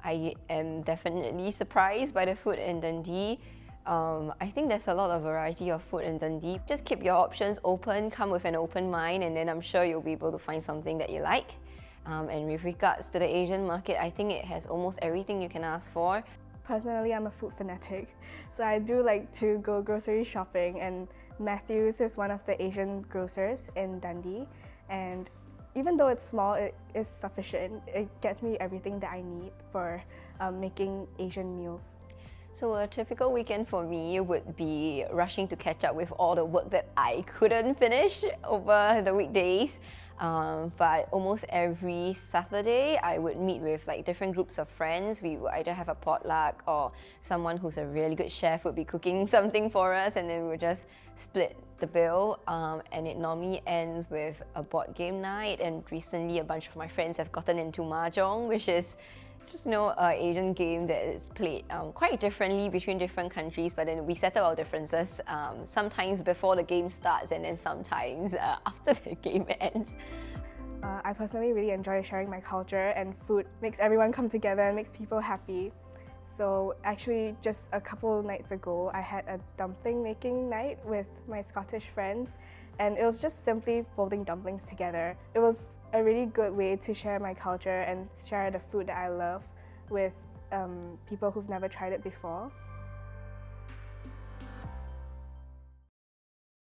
I am definitely surprised by the food in Dundee. I think there's a lot of variety of food in Dundee. Just keep your options open, come with an open mind, and then I'm sure you'll be able to find something that you like. And with regards to the Asian market, I think it has almost everything you can ask for. Personally, I'm a food fanatic, so I do like to go grocery shopping, and Matthew's is one of the Asian grocers in Dundee, and even though it's small, it is sufficient. It gets me everything that I need for making Asian meals. So a typical weekend for me would be rushing to catch up with all the work that I couldn't finish over the weekdays. But almost every Saturday, I would meet with like different groups of friends. We would either have a potluck or someone who's a really good chef would be cooking something for us, and then we would just split the bill. And it normally ends with a board game night. And recently, a bunch of my friends have gotten into mahjong, which is just an Asian game that is played quite differently between different countries, but then we settle our differences sometimes before the game starts and then sometimes after the game ends. I personally really enjoy sharing my culture, and food makes everyone come together and makes people happy. So actually just a couple nights ago, I had a dumpling making night with my Scottish friends, and it was just simply folding dumplings together. It was a really good way to share my culture and share the food that I love with people who've never tried it before.